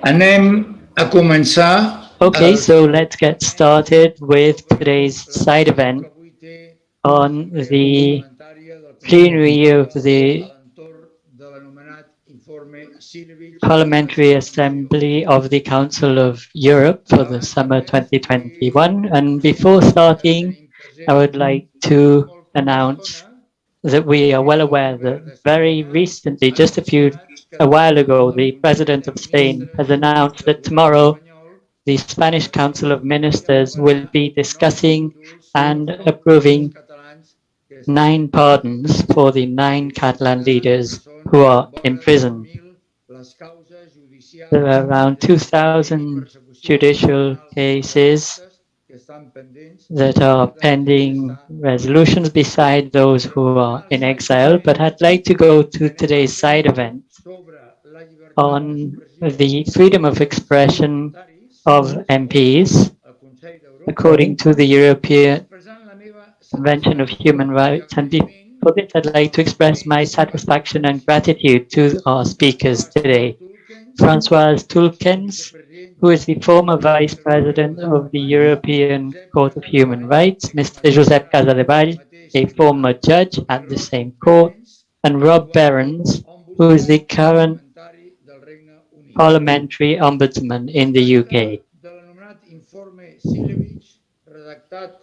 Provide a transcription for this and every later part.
Anem a començar Okay, so let's get started with today's side event on the plenary of the Parliamentary Assembly of the Council of Europe for the summer 2021. And before starting, I would like to announce that we are well aware that very recently, a while ago, the President of Spain has announced that tomorrow the Spanish Council of Ministers will be discussing and approving 9 pardons for the 9 Catalan leaders who are in prison. There are around 2,000 judicial cases that are pending resolutions beside those who are in exile, but I'd like to go to today's side event on the freedom of expression of MPs according to the European Convention of Human Rights. And for this, I'd like to express my satisfaction and gratitude to our speakers today. Françoise Tulkens, who is the former Vice President of the European Court of Human Rights, Mr. Josep Casadevall, a former judge at the same court, and Rob Behrens, who is the current Parliamentary Ombudsman in the UK.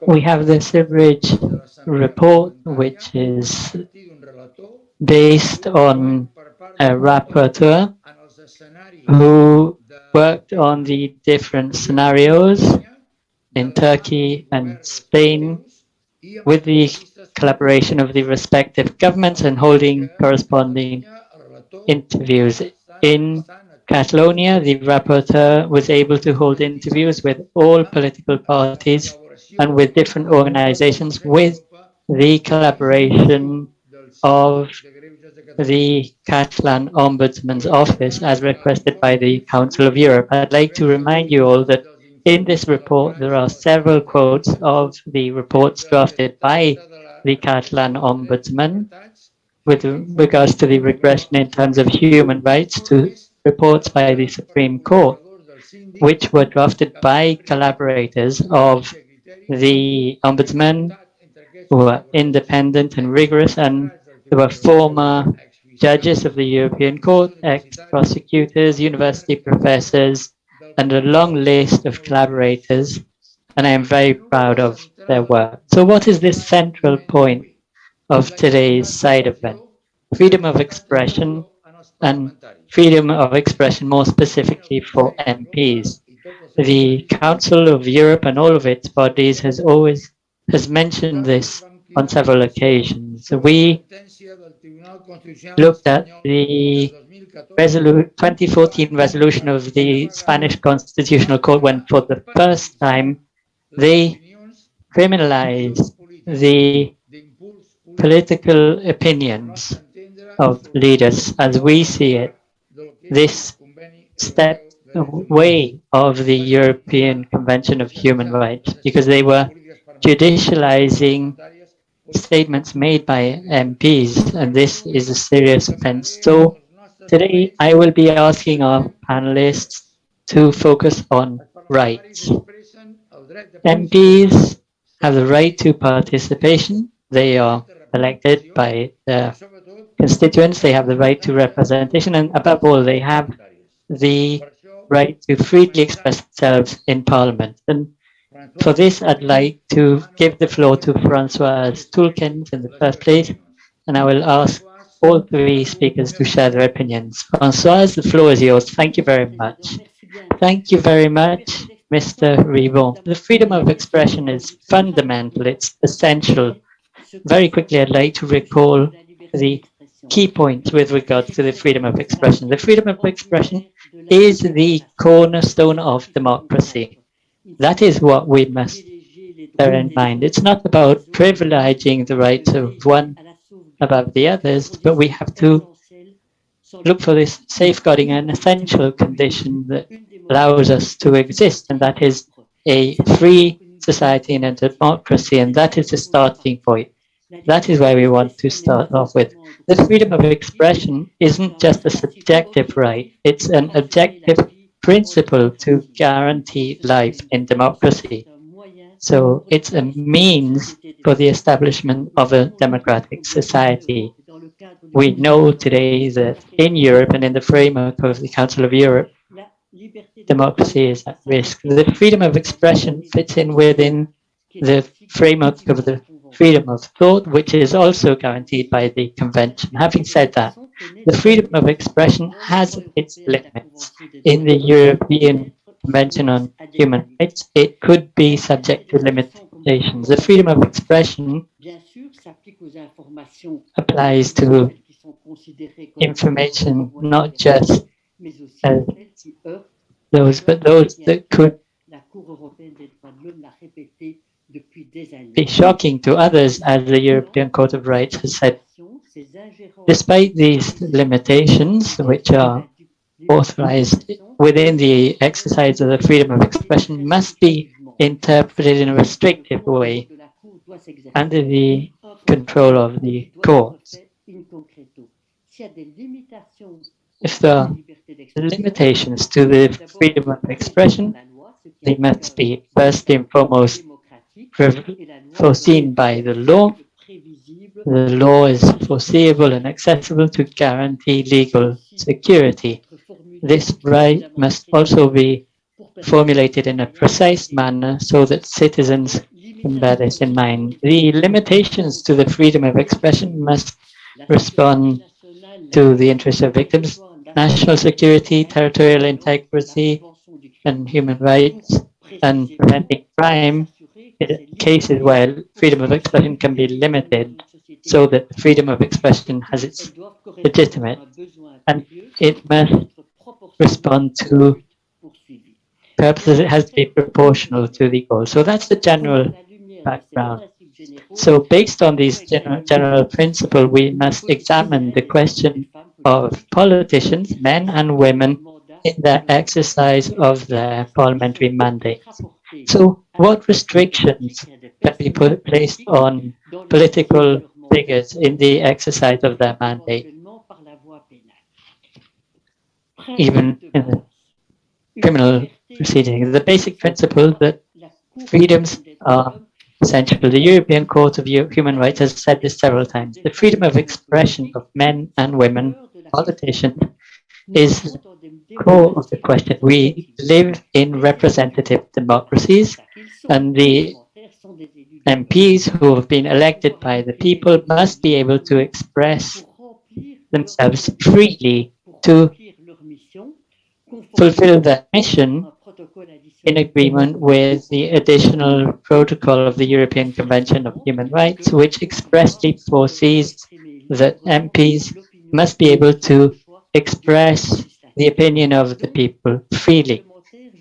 We have the Silveridge report, which is based on a rapporteur who worked on the different scenarios in Turkey and Spain with the collaboration of the respective governments and holding corresponding interviews. In Catalonia, the rapporteur was able to hold interviews with all political parties and with different organizations with the collaboration of the Catalan Ombudsman's office as requested by the Council of Europe. I'd like to remind you all that in this report there are several quotes of the reports drafted by the Catalan Ombudsman with regards to the regression in terms of human rights to reports by the Supreme Court, which were drafted by collaborators of the Ombudsman who were independent and rigorous, and there were former judges of the European Court, ex-prosecutors, university professors, and a long list of collaborators, and I am very proud of their work. So what is this central point of today's side event? Freedom of expression, and freedom of expression more specifically for MPs. The Council of Europe and all of its bodies has mentioned this on several occasions. We looked at the 2014 resolution of the Spanish Constitutional Court when for the first time they criminalized the political opinions of leaders. As we see it, this stepped away of the European Convention of Human Rights because they were judicializing statements made by MPs, and this is a serious offense. So today I will be asking our panelists to focus on rights. MPs have the right to participation. They are elected by their constituents. They have the right to representation, and above all, they have the right to freely express themselves in Parliament. And for this, I'd like to give the floor to Françoise Tulkens in the first place, and I will ask all 3 speakers to share their opinions. Françoise, the floor is yours. Thank you very much. Thank you very much, Mr. Ribon. The freedom of expression is fundamental. It's essential. Very quickly, I'd like to recall the key points with regards to the freedom of expression. The freedom of expression is the cornerstone of democracy. That is what we must bear in mind. It's not about privileging the rights of one above the others, but we have to look for this safeguarding an essential condition that allows us to exist, and that is a free society and a democracy, and that is the starting point. That is where we want to start off with. The freedom of expression isn't just a subjective right, it's an objective principle to guarantee life in democracy. So it's a means for the establishment of a democratic society. We know today that in Europe and in the framework of the Council of Europe, democracy is at risk. The freedom of expression fits in within the framework of the freedom of thought, which is also guaranteed by the Convention. Having said that, the freedom of expression has its limits. In the European Convention on Human Rights, it could be subject to limitations. The freedom of expression applies to information, not just those, but those that could be shocking to others, as the European Court of Rights has said. Despite these limitations, which are authorized within the exercise of the freedom of expression, must be interpreted in a restrictive way under the control of the courts. If there are limitations to the freedom of expression, they must be first and foremost foreseen by the law. The law is foreseeable and accessible to guarantee legal security. This right must also be formulated in a precise manner so that citizens can bear this in mind. The limitations to the freedom of expression must respond to the interests of victims, national security, territorial integrity, and human rights, and preventing crime in cases where freedom of expression can be limited, so that the freedom of expression has its legitimate, and it must respond to purposes. It has to be proportional to the goal. So that's the general background. So based on these general principles, we must examine the question of politicians, men and women, in the exercise of their parliamentary mandates. So what restrictions can be placed on political figures in the exercise of their mandate, even in the criminal proceedings? The basic principle that freedoms are essential. The European Court of Human Rights has said this several times. The freedom of expression of men and women, politicians, is core of the question. We live in representative democracies, and the MPs who have been elected by the people must be able to express themselves freely to fulfill their mission in agreement with the additional protocol of the European Convention of Human Rights, which expressly foresees that MPs must be able to express the opinion of the people freely.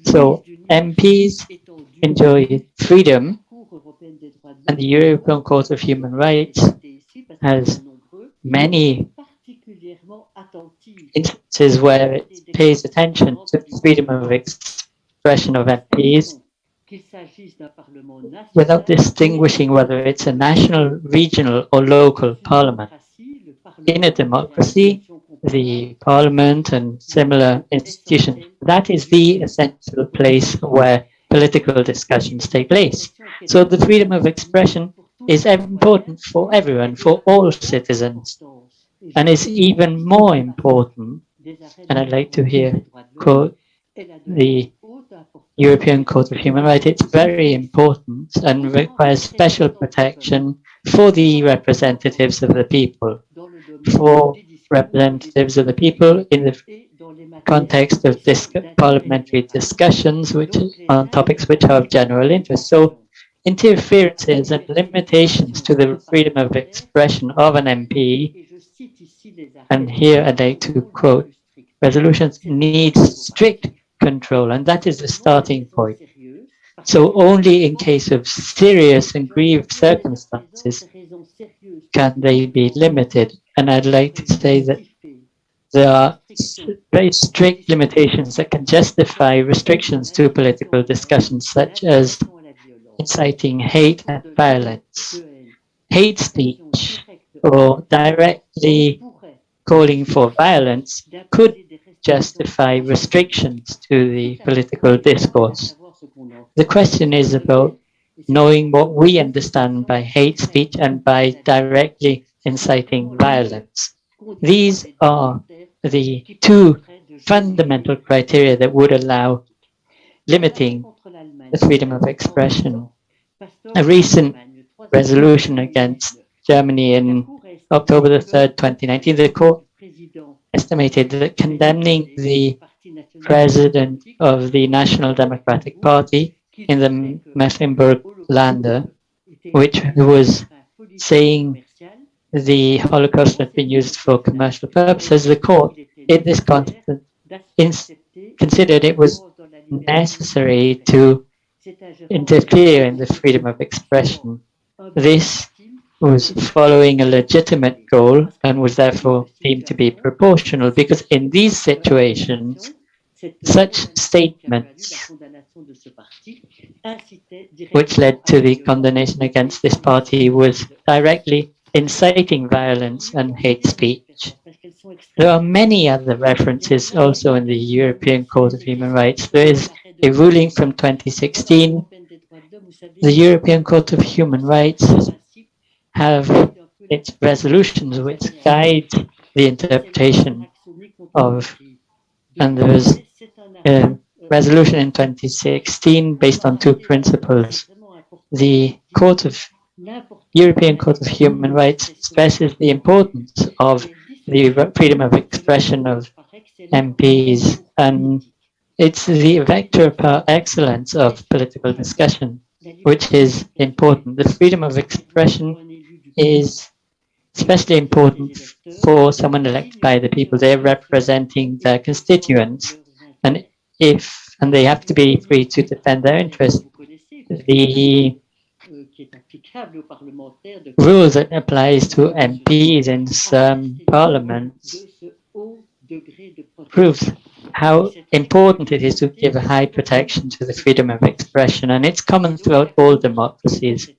So MPs enjoy freedom, and the European Court of Human Rights has many instances where it pays attention to the freedom of expression of MPs without distinguishing whether it's a national, regional, or local parliament. In a democracy, the parliament and similar institutions, that is the essential place where political discussions take place. So the freedom of expression is important for everyone, for all citizens, and is even more important, and I'd like to quote the European Court of Human Rights. It's very important and requires special protection for the representatives of the people, for representatives of the people in the context of parliamentary discussions on topics which are of general interest. So interferences and limitations to the freedom of expression of an MP, and here I'd like to quote, resolutions need strict control, and that is the starting point. So only in case of serious and grieved circumstances can they be limited. And I'd like to say that there are very strict limitations that can justify restrictions to political discussions, such as inciting hate and violence, hate speech, or directly calling for violence could justify restrictions to the political discourse. The question is about knowing what we understand by hate speech and by directly inciting violence. These are the two fundamental criteria that would allow limiting the freedom of expression. A recent resolution against Germany in October the 3rd, 2019, the court estimated that condemning the president of the National Democratic Party in the Mecklenburg-Lander, which was saying the Holocaust had been used for commercial purposes, the court in this context considered it was necessary to interfere in the freedom of expression. This was following a legitimate goal and was therefore deemed to be proportional, because in these situations, such statements, which led to the condemnation against this party, was directly inciting violence and hate speech. There are many other references also in the European Court of Human Rights. There is a ruling from 2016. The European Court of Human Rights have its resolutions which guide the interpretation of, and there was a resolution in 2016 based on two principles. The European Court of Human Rights stresses the importance of the freedom of expression of MPs, and it's the vector par excellence of political discussion, which is important. The freedom of expression is especially important for someone elected by the people. They're representing their constituents, and they have to be free to defend their interests. The rules that applies to MPs in some parliaments proves how important it is to give a high protection to the freedom of expression, and it's common throughout all democracies.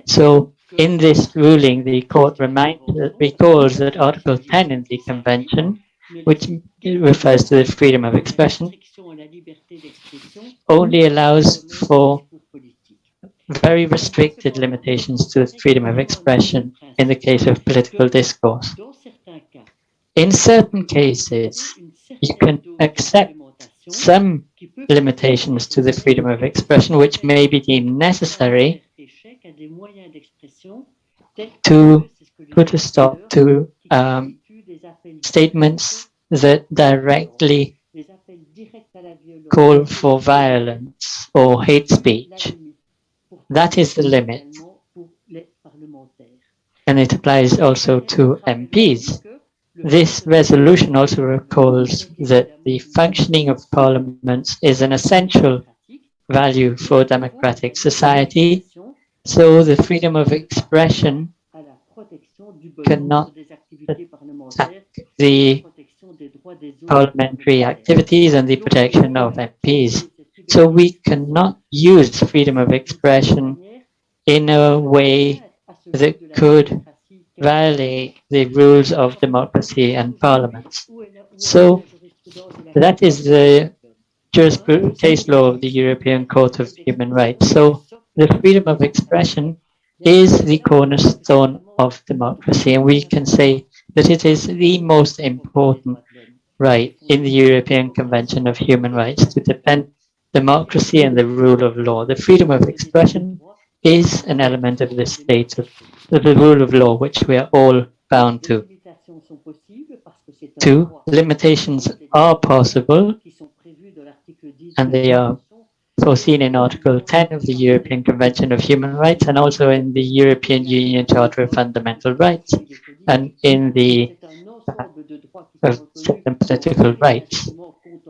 So in this ruling, the court recalls that Article 10 in the Convention, which refers to the freedom of expression, only allows for very restricted limitations to freedom of expression in the case of political discourse. In certain cases, you can accept some limitations to the freedom of expression which may be deemed necessary to put a stop to statements that directly call for violence or hate speech. That is the limit, and it applies also to MPs. This resolution also recalls that the functioning of parliaments is an essential value for democratic society, so the freedom of expression cannot attack the parliamentary activities and the protection of MPs. So we cannot use freedom of expression in a way that could violate the rules of democracy and parliaments. So that is the case law of the European Court of Human Rights. So the freedom of expression is the cornerstone of democracy, and we can say that it is the most important right in the European Convention of Human Rights to defend democracy and the rule of law. The freedom of expression is an element of the state of the rule of law, which we are all bound to. Two, limitations are possible, and they are foreseen in Article 10 of the European Convention of Human Rights, and also in the European Union Charter of Fundamental Rights, and in the political rights.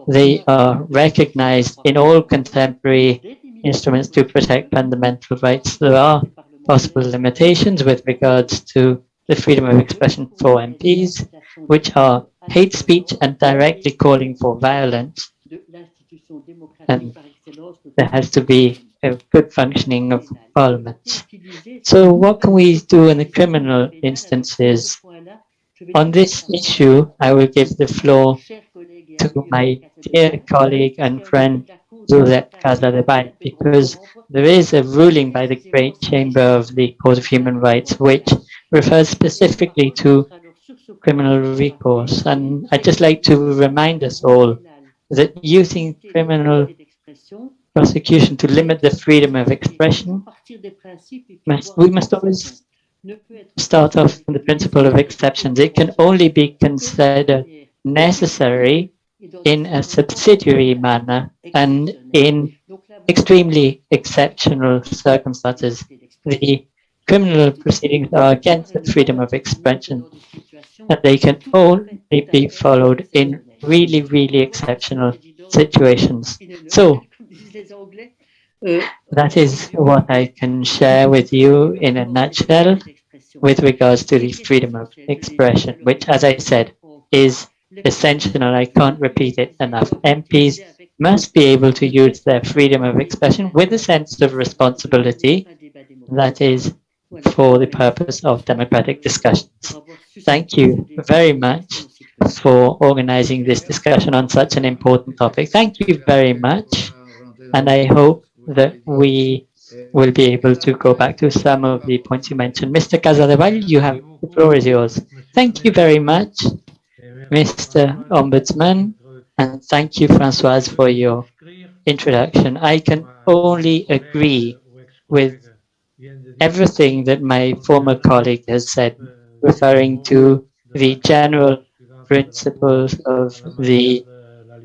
They are recognized in all contemporary instruments to protect fundamental rights. There are possible limitations with regards to the freedom of expression for MPs, which are hate speech and directly calling for violence. And there has to be a good functioning of parliaments. So what can we do in the criminal instances? On this issue, I will give the floor to my dear colleague and friend Josep Casadevall, because there is a ruling by the Great Chamber of the Court of Human Rights which refers specifically to criminal recourse. And I'd just like to remind us all that using criminal prosecution to limit the freedom of expression, we must always start off from the principle of exceptions. It can only be considered necessary in a subsidiary manner and in extremely exceptional circumstances. The criminal proceedings are against the freedom of expression, and they can only be followed in really, really exceptional situations. So, that is what I can share with you in a nutshell with regards to the freedom of expression, which, as I said, is essential, and I can't repeat it enough. MPs must be able to use their freedom of expression with a sense of responsibility, that is, for the purpose of democratic discussions. Thank you very much for organizing this discussion on such an important topic. Thank you very much, and I hope that we will be able to go back to some of the points you mentioned. Mr. Casadevall, the floor is yours. Thank you very much, Mr. Ombudsman, and thank you, Françoise, for your introduction. I can only agree with everything that my former colleague has said, referring to the general principles of the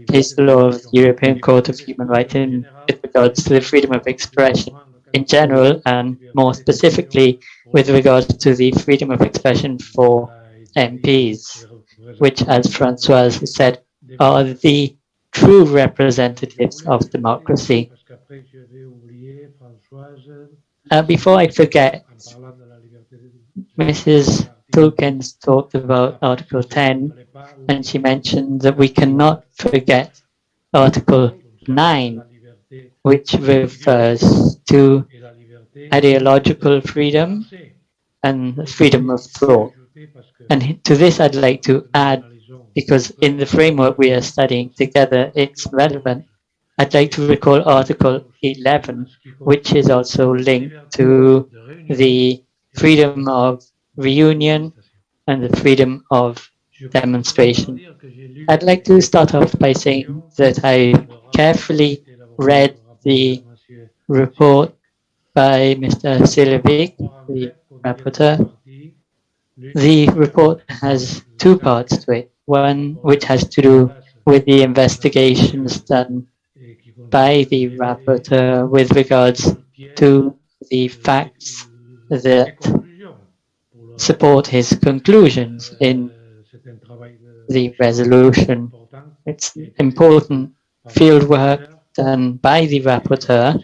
case law of the European Court of Human Rights with regards to the freedom of expression in general, and more specifically with regards to the freedom of expression for MPs, which, as Françoise said, are the true representatives of democracy. Before I forget, Mrs. Tulkens talked about Article 10, and she mentioned that we cannot forget Article 9, which refers to ideological freedom and freedom of thought. And to this I'd like to add, because in the framework we are studying together, it's relevant, I'd like to recall Article 11, which is also linked to the freedom of reunion and the freedom of demonstration. I'd like to start off by saying that I carefully read the report by Mr. Silevic, the rapporteur. The report has two parts to it. One which has to do with the investigations done by the rapporteur with regards to the facts that support his conclusions in the resolution. It's important fieldwork done by the rapporteur,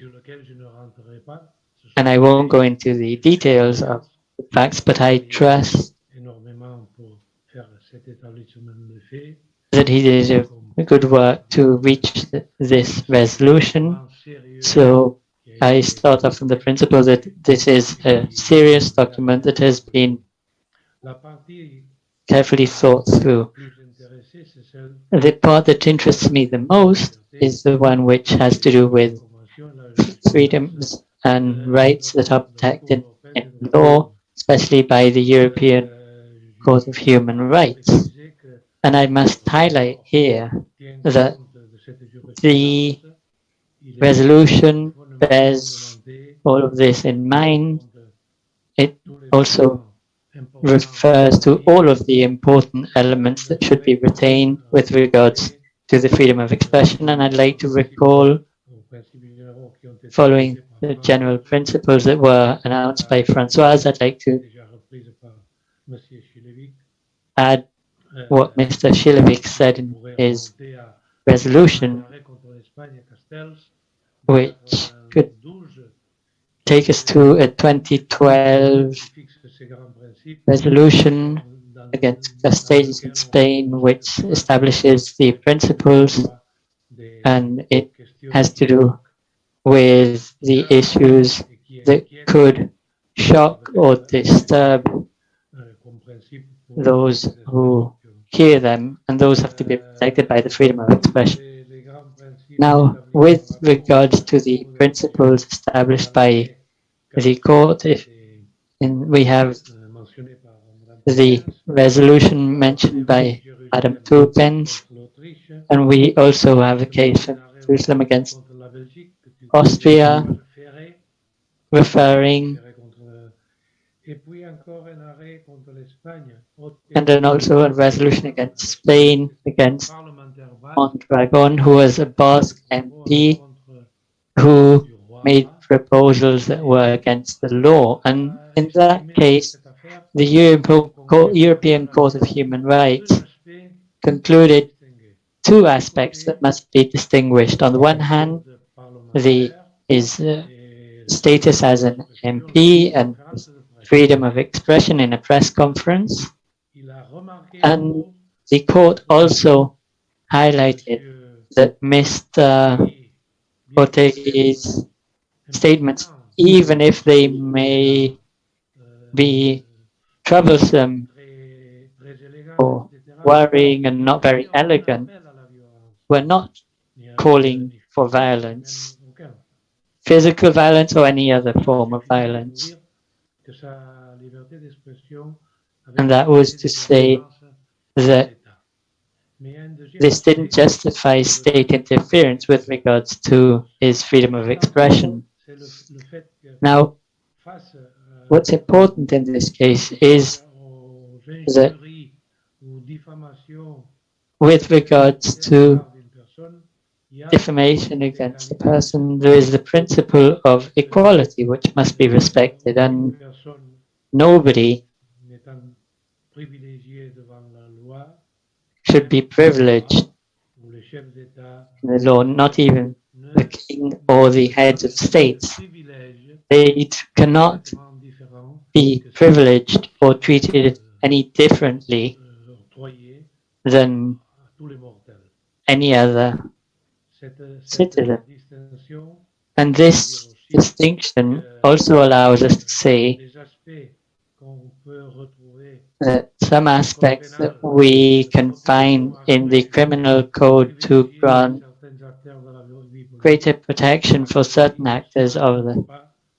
and I won't go into the details of the facts, but I trust that he did a good work to reach this resolution. So I start off from the principle that this is a serious document that has been carefully thought through. The part that interests me the most is the one which has to do with freedoms and rights that are protected in law, especially by the European Court of Human Rights. And I must highlight here that the resolution bears all of this in mind. It also refers to all of the important elements that should be retained with regards to the freedom of expression. And I'd like to recall, following the general principles that were announced by Françoise, I'd like to add what Mr. Šilevic said in his resolution, which could take us to a 2012 resolution against Castells in Spain, which establishes the principles, and it has to do with the issues that could shock or disturb those who hear them, and those have to be protected by the freedom of expression. Now, with regards to the principles established by the court, we have the resolution mentioned by Madam Turpens, and we also have a case in Jerusalem against Austria, referring, and then also a resolution against Spain, against Mondragon, who was a Basque MP who made proposals that were against the law. And in that case, the European Court of Human Rights concluded two aspects that must be distinguished. On the one hand, his status as an MP and freedom of expression in a press conference. And the court also highlighted that Mr. Otegi's statements, even if they may be troublesome or worrying and not very elegant, were not calling for violence, physical violence or any other form of violence. And that was to say that this didn't justify state interference with regards to his freedom of expression. Now, what's important in this case is that with regards to defamation against a person, there is the principle of equality which must be respected, and nobody should be privileged in the law, not even the king or the heads of states. They cannot be privileged or treated any differently than any other citizen. And this distinction also allows us to say that some aspects that we can find in the criminal code to grant greater protection for certain actors of the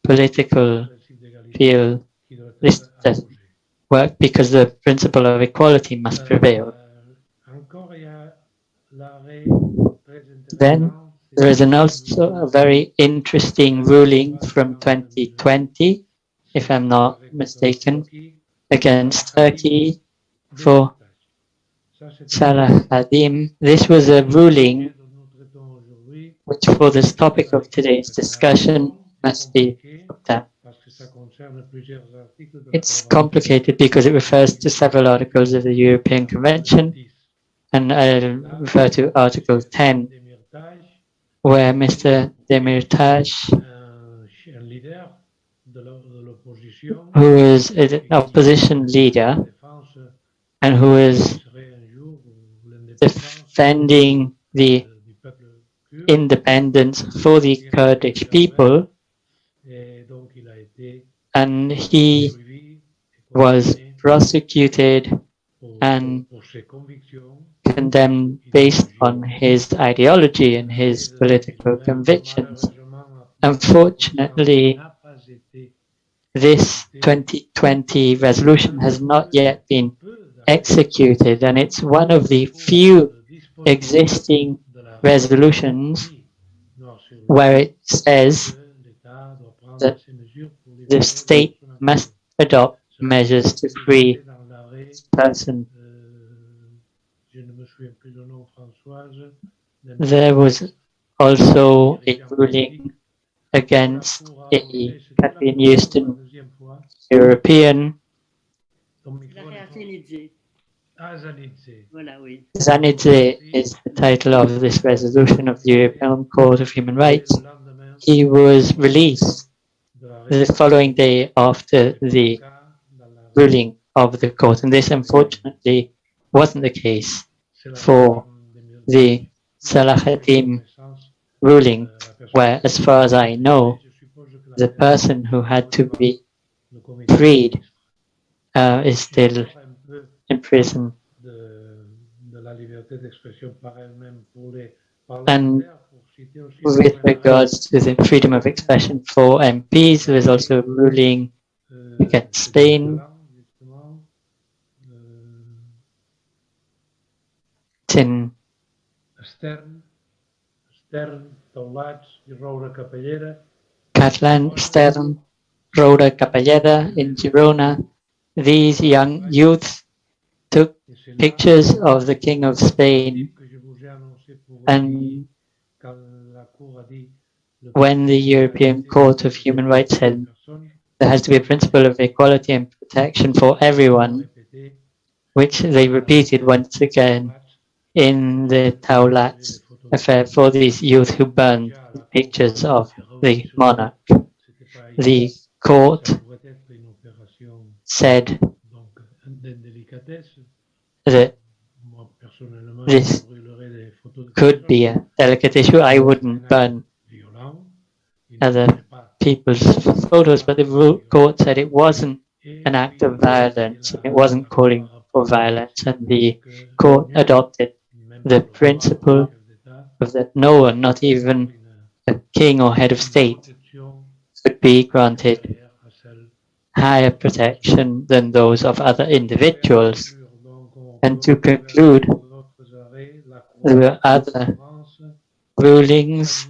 political field, this doesn't work because the principle of equality must prevail. Then there is also a very interesting ruling from 2020, if I'm not mistaken, against Turkey for Salah Hadim. This was a ruling which, for this topic of today's discussion, must be looked at. It's complicated because it refers to several articles of the European Convention, and I'll refer to Article 10, where Mr. Demirtas, who is an opposition leader and who is defending the independence for the Kurdish people, and he was prosecuted and condemned based on his ideology and his political convictions. Unfortunately, this 2020 resolution has not yet been executed, and it's one of the few existing resolutions where it says that the state must adopt measures to free this person. There was also a ruling against a Catalan Eastern European, Zanidze is the title of this resolution of the European Court of Human Rights. He was released the following day after the ruling of the court, and this unfortunately wasn't the case for the Salahatim ruling, where, as far as I know, the person who had to be freed is still in prison. And with regards to the freedom of expression for MPs, there is also a ruling against Spain. It's in Catalan, Stern, Roda Capellera in Girona. These young youths took pictures of the King of Spain, and when the European Court of Human Rights said there has to be a principle of equality and protection for everyone, which they repeated once again in the Taulat affair for these youth who burned pictures of the monarch. The court said that this could be a delicate issue. I wouldn't burn other people's photos, but the court said it wasn't an act of violence, and it wasn't calling for violence, and the court adopted the principle of that no one, not even a king or head of state, could be granted higher protection than those of other individuals. And to conclude, there were other rulings,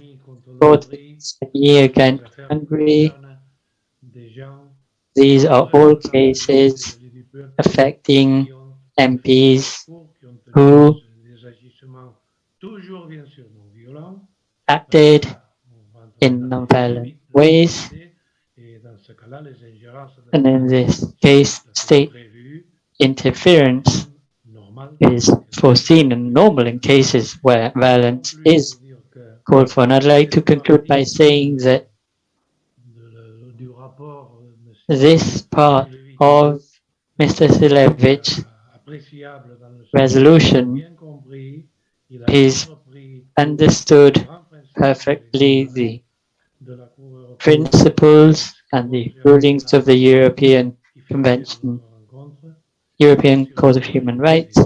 against Hungary. These are all cases affecting MPs who acted in non-violent ways, and in this case, state interference is foreseen and normal in cases where violence is called for. And I'd like to conclude by saying that this part of Mr. Silevich's resolution is understood perfectly the principles and the rulings of the European Convention, European Court of Human Rights,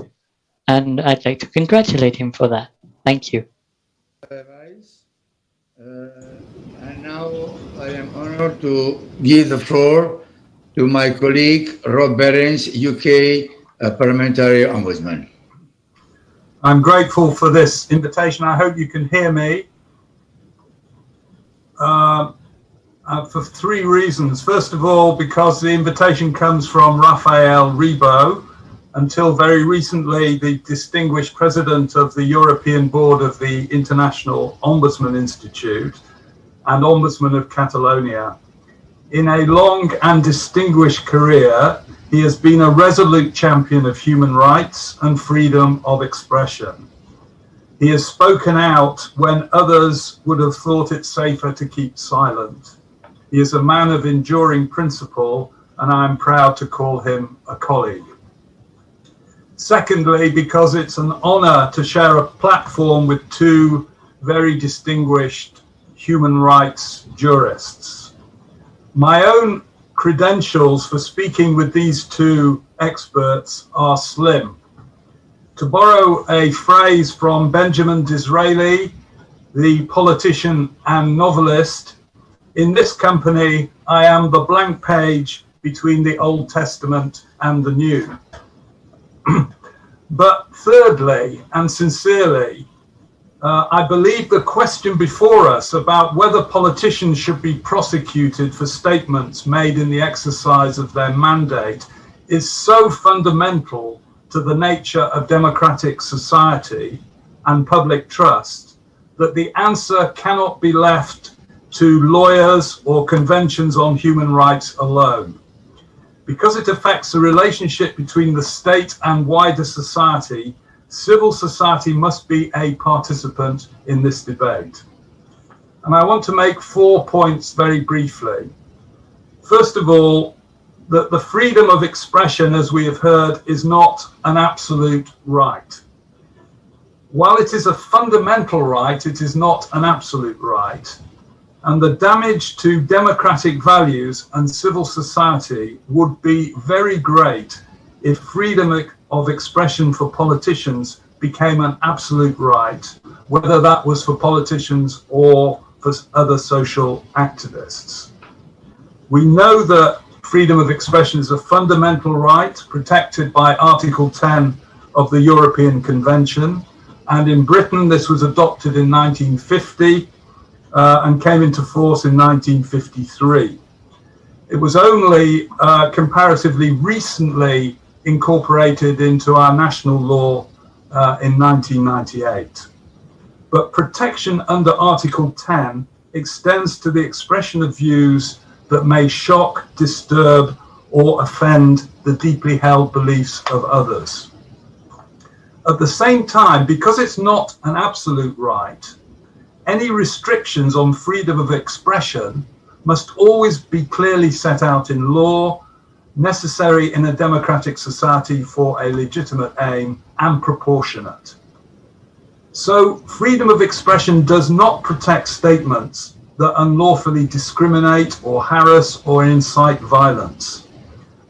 and I'd like to congratulate him for that. Thank you. And now I am honored to give the floor to my colleague Rob Berens, UK Parliamentary Ombudsman. I'm grateful for this invitation. I hope you can hear me. For three reasons. First of all, because the invitation comes from Rafael Rebo, until very recently the distinguished president of the European Board of the International Ombudsman Institute and Ombudsman of Catalonia. In a long and distinguished career, he has been a resolute champion of human rights and freedom of expression. He has spoken out when others would have thought it safer to keep silent. He is a man of enduring principle, and I am proud to call him a colleague. Secondly, because it's an honor to share a platform with two very distinguished human rights jurists. My own credentials for speaking with these two experts are slim. To borrow a phrase from Benjamin Disraeli, the politician and novelist, in this company, I am the blank page between the Old Testament and the New. But thirdly, and sincerely, I believe the question before us about whether politicians should be prosecuted for statements made in the exercise of their mandate is so fundamental to the nature of democratic society and public trust that the answer cannot be left to lawyers or conventions on human rights alone. Because it affects the relationship between the state and wider society, civil society must be a participant in this debate. And I want to make 4 points very briefly. First of all, that the freedom of expression, as we have heard, is not an absolute right. While it is a fundamental right, it is not an absolute right. And the damage to democratic values and civil society would be very great if freedom of expression for politicians became an absolute right, whether that was for politicians or for other social activists. We know that freedom of expression is a fundamental right protected by Article 10 of the European Convention, and in Britain this was adopted in 1950 and came into force in 1953. It was only comparatively recently incorporated into our national law in 1998. But protection under Article 10 extends to the expression of views that may shock, disturb, or offend the deeply held beliefs of others. At the same time, because it's not an absolute right, any restrictions on freedom of expression must always be clearly set out in law, necessary in a democratic society for a legitimate aim, and proportionate. So freedom of expression does not protect statements that unlawfully discriminate or harass or incite violence.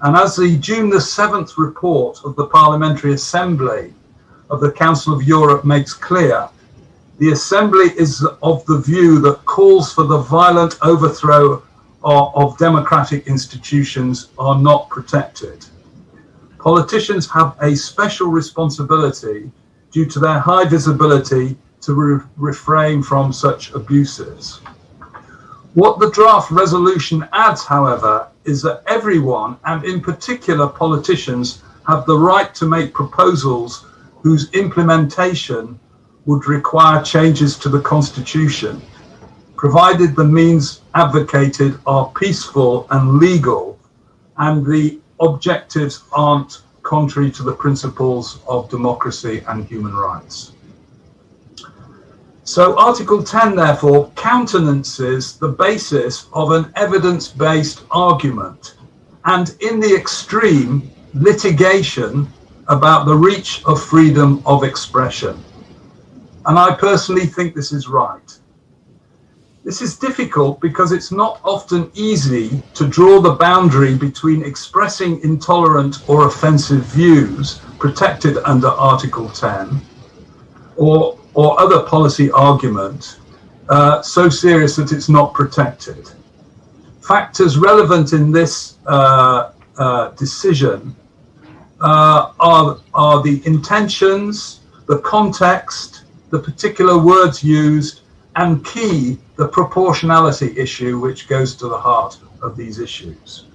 And as the June the 7th report of the Parliamentary Assembly of the Council of Europe makes clear, the Assembly is of the view that calls for the violent overthrow of democratic institutions are not protected. Politicians have a special responsibility due to their high visibility to refrain from such abuses. What the draft resolution adds, however, is that everyone, and in particular politicians, have the right to make proposals whose implementation would require changes to the Constitution, provided the means advocated are peaceful and legal, and the objectives aren't contrary to the principles of democracy and human rights. So Article 10, therefore, countenances the basis of an evidence-based argument, and in the extreme, litigation about the reach of freedom of expression. And I personally think this is right. This is difficult because it's not often easy to draw the boundary between expressing intolerant or offensive views protected under Article 10 or other policy argument so serious that it's not protected. Factors relevant in this decision are the intentions, the context, the particular words used, and key, the proportionality issue, which goes to the heart of these issues.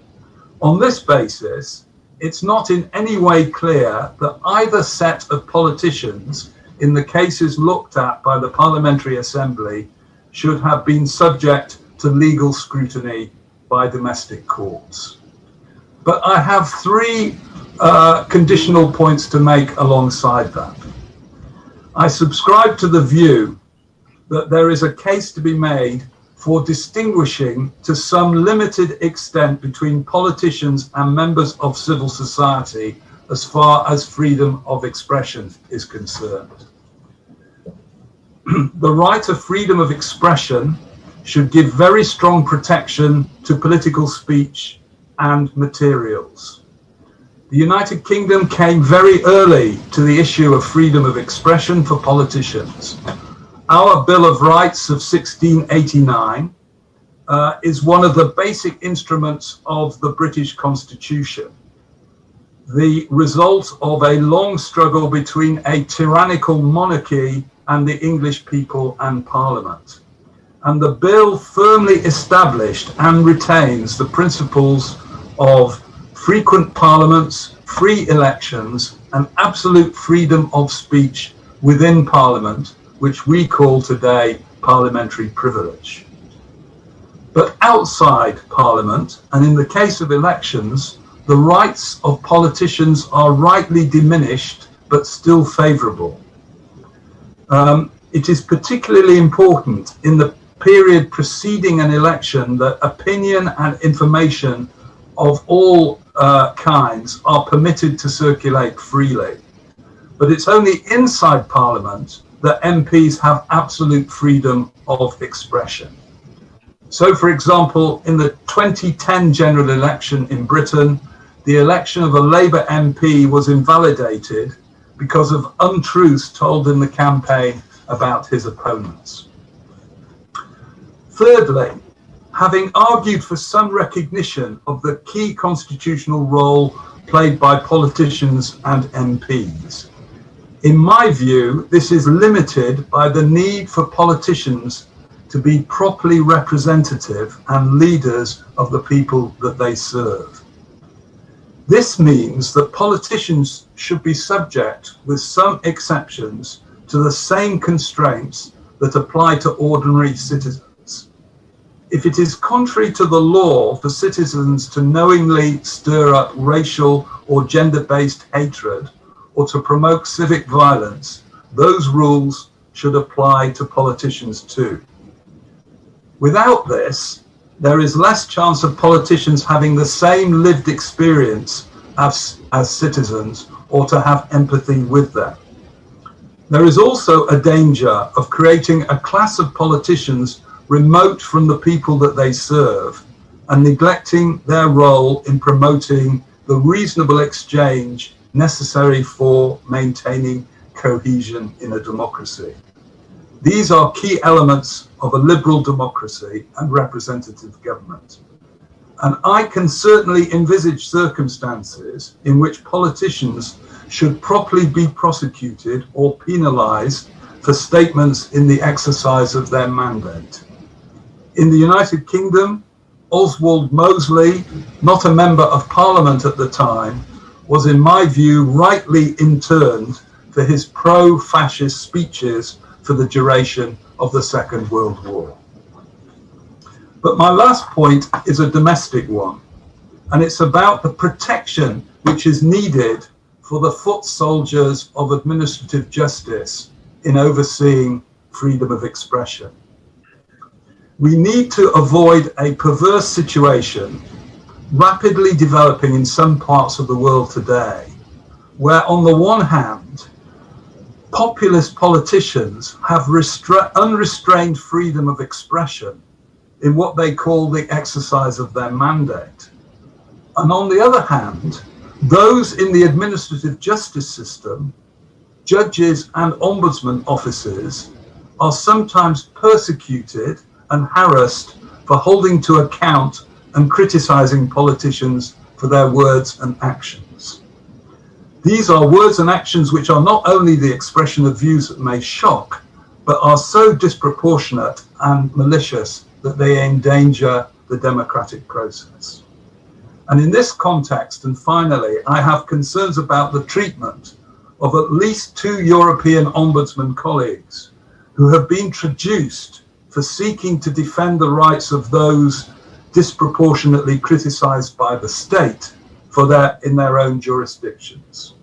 On this basis, it's not in any way clear that either set of politicians in the cases looked at by the Parliamentary Assembly should have been subject to legal scrutiny by domestic courts. But I have three conditional points to make alongside that. I subscribe to the view that there is a case to be made for distinguishing to some limited extent between politicians and members of civil society as far as freedom of expression is concerned. The right of freedom of expression should give very strong protection to political speech and materials. The United Kingdom came very early to the issue of freedom of expression for politicians. Our Bill of Rights of 1689 is one of the basic instruments of the British Constitution, the result of a long struggle between a tyrannical monarchy and the English people and Parliament. And the bill firmly established and retains the principles of frequent parliaments, free elections, and absolute freedom of speech within Parliament, which we call today parliamentary privilege. But outside Parliament, and in the case of elections, the rights of politicians are rightly diminished, but still favourable. It is particularly important in the period preceding an election that opinion and information of all kinds are permitted to circulate freely. But it's only inside Parliament that MPs have absolute freedom of expression. So, for example, in the 2010 general election in Britain, the election of a Labour MP was invalidated because of untruths told in the campaign about his opponents. Thirdly, having argued for some recognition of the key constitutional role played by politicians and MPs, in my view, this is limited by the need for politicians to be properly representative and leaders of the people that they serve. This means that politicians should be subject, with some exceptions, to the same constraints that apply to ordinary citizens. If it is contrary to the law for citizens to knowingly stir up racial or gender-based hatred or to promote civic violence, those rules should apply to politicians too. Without this, there is less chance of politicians having the same lived experience as citizens or to have empathy with them. There is also a danger of creating a class of politicians remote from the people that they serve and neglecting their role in promoting the reasonable exchange necessary for maintaining cohesion in a democracy. These are key elements of a liberal democracy and representative government. And I can certainly envisage circumstances in which politicians should properly be prosecuted or penalised for statements in the exercise of their mandate. In the United Kingdom, Oswald Mosley, not a member of Parliament at the time, was in my view rightly interned for his pro-fascist speeches for the duration of the Second World War. But my last point is a domestic one, and it's about the protection which is needed for the foot soldiers of administrative justice in overseeing freedom of expression. We need to avoid a perverse situation rapidly developing in some parts of the world today, where on the one hand, populist politicians have unrestrained freedom of expression in what they call the exercise of their mandate. And on the other hand, those in the administrative justice system, judges and ombudsman offices, are sometimes persecuted and harassed for holding to account and criticizing politicians for their words and actions. These are words and actions which are not only the expression of views that may shock, but are so disproportionate and malicious that they endanger the democratic process. And in this context, and finally, I have concerns about the treatment of at least 2 European ombudsman colleagues who have been traduced for seeking to defend the rights of those disproportionately criticized by the state in their own jurisdictions.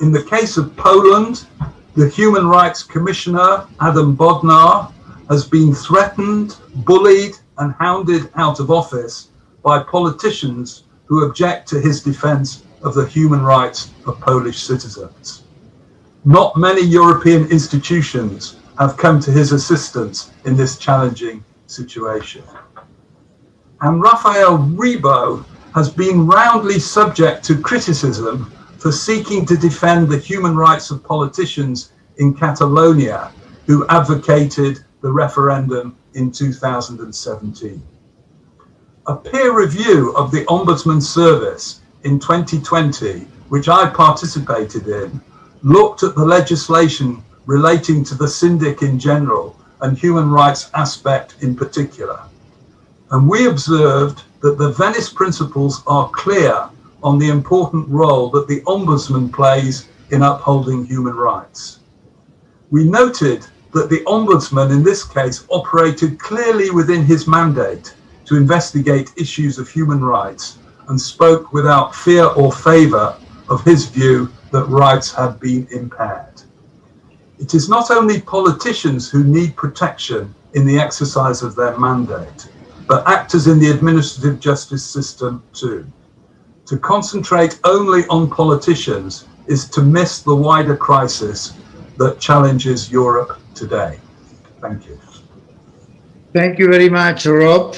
In the case of Poland, the Human Rights Commissioner, Adam Bodnar, has been threatened, bullied, and hounded out of office by politicians who object to his defense of the human rights of Polish citizens. Not many European institutions have come to his assistance in this challenging situation. And Rafael Ribó has been roundly subject to criticism for seeking to defend the human rights of politicians in Catalonia who advocated the referendum in 2017. A peer review of the Ombudsman Service in 2020, which I participated in, looked at the legislation relating to the syndic in general and human rights aspect in particular. And we observed that the Venice Principles are clear on the important role that the Ombudsman plays in upholding human rights. We noted that the Ombudsman in this case operated clearly within his mandate to investigate issues of human rights and spoke without fear or favour of his view that rights had been impaired. It is not only politicians who need protection in the exercise of their mandate, but actors in the administrative justice system too. To concentrate only on politicians is to miss the wider crisis that challenges Europe today. Thank you. Thank you very much, Rob.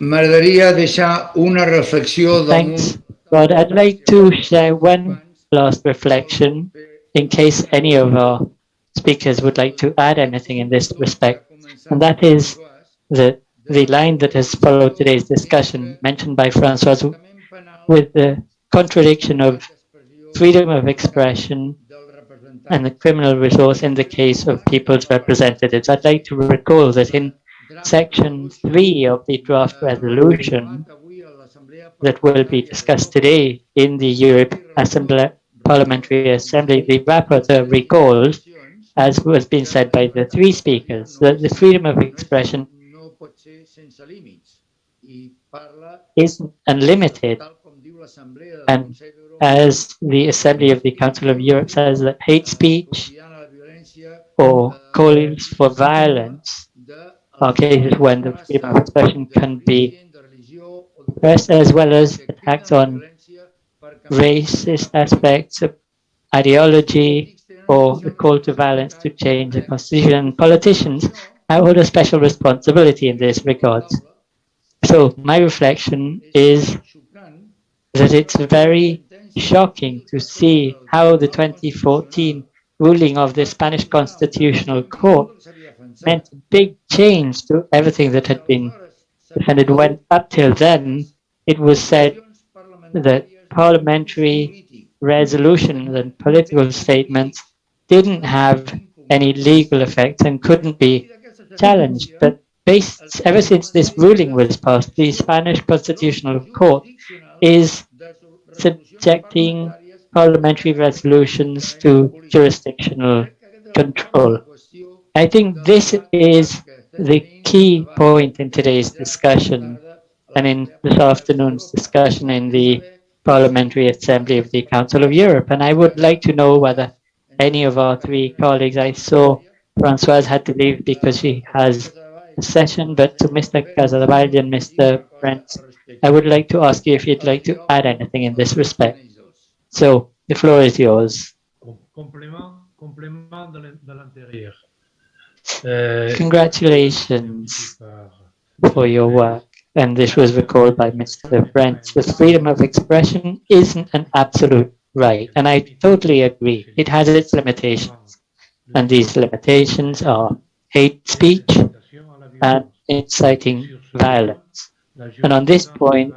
M'agradaria deixar una reflexió Thanks, Rod. I'd like to share one last reflection in case any of our speakers would like to add anything in this respect. And that is that the line that has followed today's discussion, mentioned by François, with the contradiction of freedom of expression and the criminal resource in the case of people's representatives. I'd like to recall that in section 3 of the draft resolution that will be discussed today in the Parliamentary Assembly, the rapporteur recalled, as was being said by the three speakers, that the freedom of expression is unlimited. And as the Assembly of the Council of Europe says, that hate speech or calls for violence are cases when the freedom of expression can be suppressed, as well as attacks on racist aspects of ideology or the call to violence to change the constitution. Politicians hold a special responsibility in this regard. So my reflection is that it's very shocking to see how the 2014 ruling of the Spanish Constitutional Court meant a big change to everything that had been defended, when up till then it was said that parliamentary resolutions and political statements didn't have any legal effect and couldn't be challenged. But ever since this ruling was passed, the Spanish Constitutional Court is subjecting parliamentary resolutions to jurisdictional control. I think this is the key point in today's discussion and in this afternoon's discussion in the Parliamentary Assembly of the Council of Europe. And I would like to know whether any of our three colleagues, I saw Françoise had to leave because she has a session, but to Mr. Casadevall and Mr. Brent, I would like to ask you if you'd like to add anything in this respect. So the floor is yours. Congratulations for your work. And this was recalled by Mr. Brent. The freedom of expression isn't an absolute right. And I totally agree. It has its limitations. And these limitations are hate speech and inciting violence. And on this point,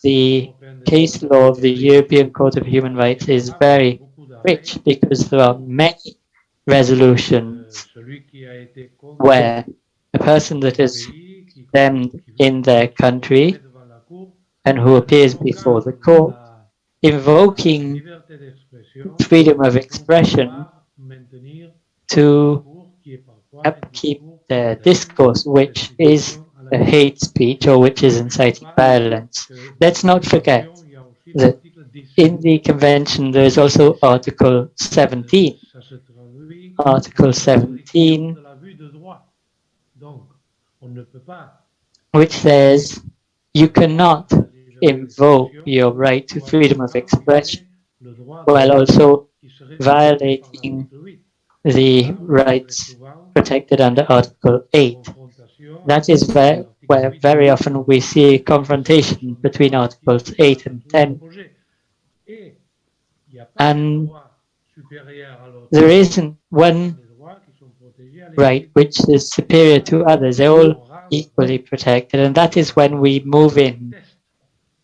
the case law of the European Court of Human Rights is very rich because there are many resolutions where a person that is condemned in their country and who appears before the court invoking freedom of expression to upkeep their discourse, which is a hate speech or which is inciting violence. Let's not forget that in the convention there is also Article 17. Article 17, which says you cannot invoke your right to freedom of expression while also violating the rights protected under Article 8. That is where very often we see a confrontation between Articles 8 and 10. And there isn't one right which is superior to others. They're all equally protected. And that is when we move in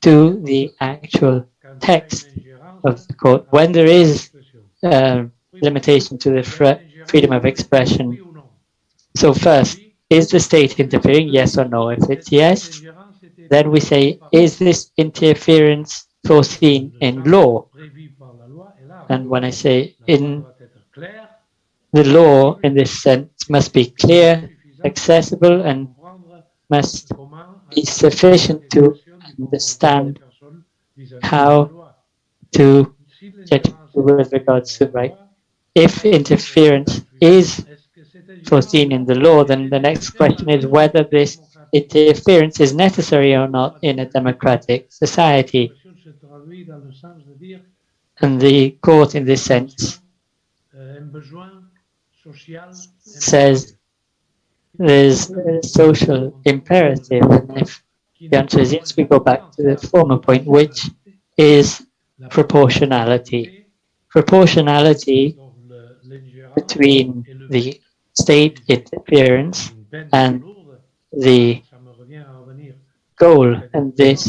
to the actual text of the court. When there is limitation to the freedom of expression. So first, is the state interfering? Yes or no? If it's yes, then we say, is this interference foreseen in law? And when I say in the law, in this sense, must be clear, accessible, and must be sufficient to understand how to judge with regards to right. If interference is foreseen in the law, then the next question is whether this interference is necessary or not in a democratic society. And the court, in this sense, says there's a social imperative. And if the answer is yes, we go back to the former point, which is proportionality. proportionality between the state interference and the goal, and this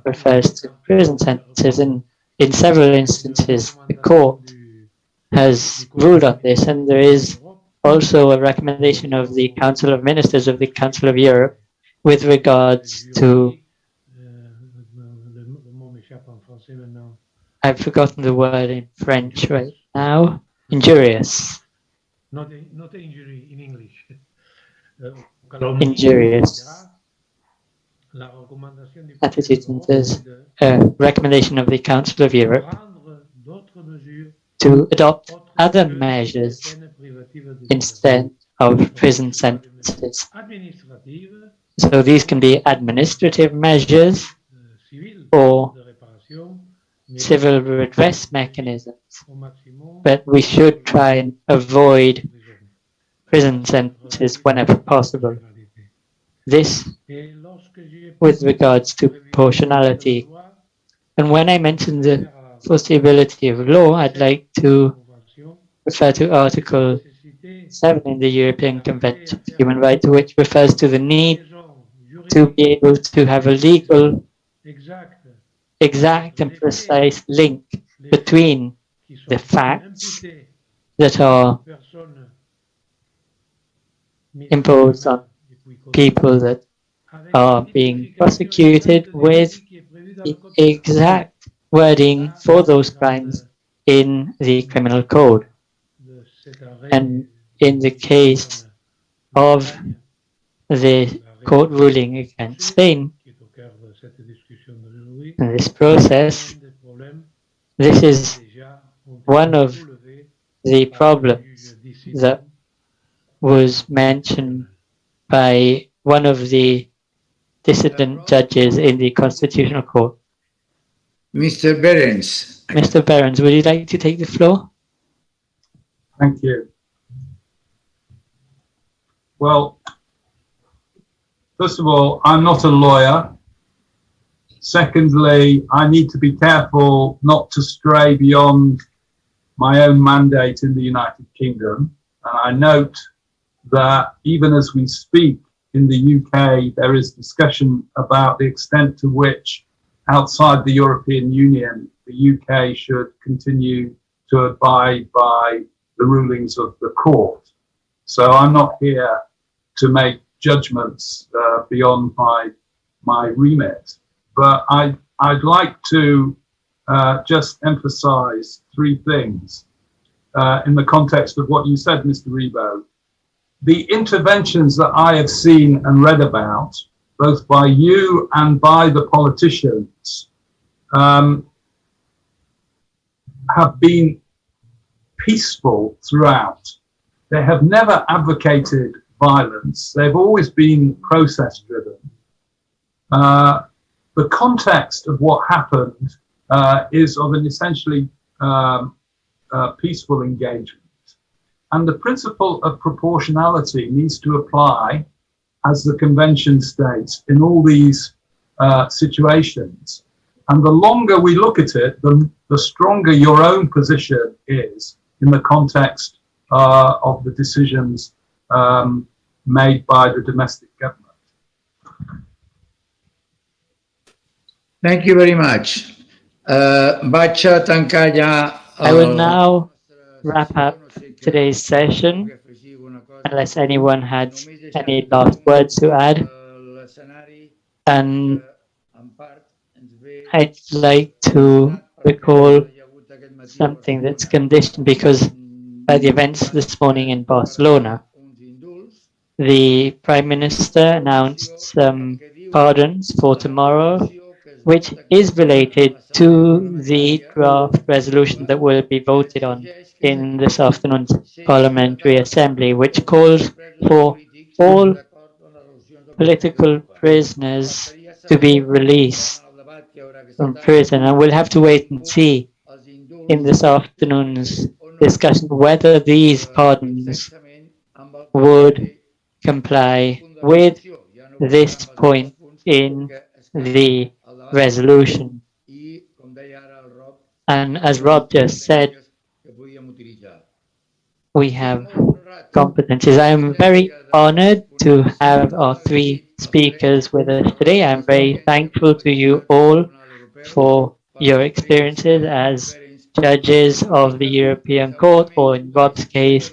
refers to prison sentences. And in several instances, the court has ruled on this, and there is also a recommendation of the Council of Ministers of the Council of Europe with regards to, I've forgotten the word in French right now, injurious. Not injury in English. Injurious attitudes, and there's a recommendation of the Council of Europe to adopt other measures instead of prison sentences. So these can be administrative measures or civil redress mechanisms, but we should try and avoid prison sentences whenever possible. This with regards to proportionality. And when I mention the foreseeability of law, I'd like to refer to Article 7 in the European Convention of Human Rights, which refers to the need to be able to have a legal, exact and precise link between the facts that are imposed on people that are being prosecuted with the exact wording for those crimes in the criminal code. And in the case of the court ruling against Spain, in this process, this is one of the problems that was mentioned by one of the dissident judges in the Constitutional Court. Mr. Berens. Mr. Berens, would you like to take the floor? Thank you. Well, first of all, I'm not a lawyer. Secondly, I need to be careful not to stray beyond my own mandate in the United Kingdom. And I note that even as we speak in the UK, there is discussion about the extent to which outside the European Union, the UK should continue to abide by the rulings of the court. So I'm not here to make judgments beyond my remit. But I'd like to just emphasize three things in the context of what you said, Mr. Rebo. The interventions that I have seen and read about, both by you and by the politicians, have been peaceful throughout. They have never advocated violence. They've always been process driven. The context of what happened is of an essentially peaceful engagement. And the principle of proportionality needs to apply, as the convention states, in all these situations. And the longer we look at it, the stronger your own position is in the context of the decisions made by the domestic government. Thank you very much. I will now wrap up today's session, unless anyone had any last words to add. And I'd like to recall something that's conditioned, because by the events this morning in Barcelona, the Prime Minister announced some pardons for tomorrow, which is related to the draft resolution that will be voted on in this afternoon's Parliamentary Assembly, which calls for all political prisoners to be released from prison. And we'll have to wait and see in this afternoon's discussion whether these pardons would comply with this point in the resolution. And as Rob just said, we have competencies. I am very honored to have our three speakers with us today. I'm very thankful to you all for your experiences as judges of the European Court, or in Rob's case,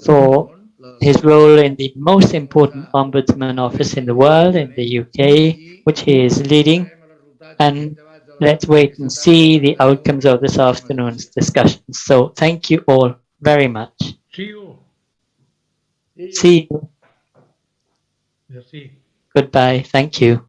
for his role in the most important ombudsman office in the world, in the UK, which he is leading. And let's wait and see the outcomes of this afternoon's discussion. So thank you all very much. See you. See you. Merci. Goodbye. Thank you.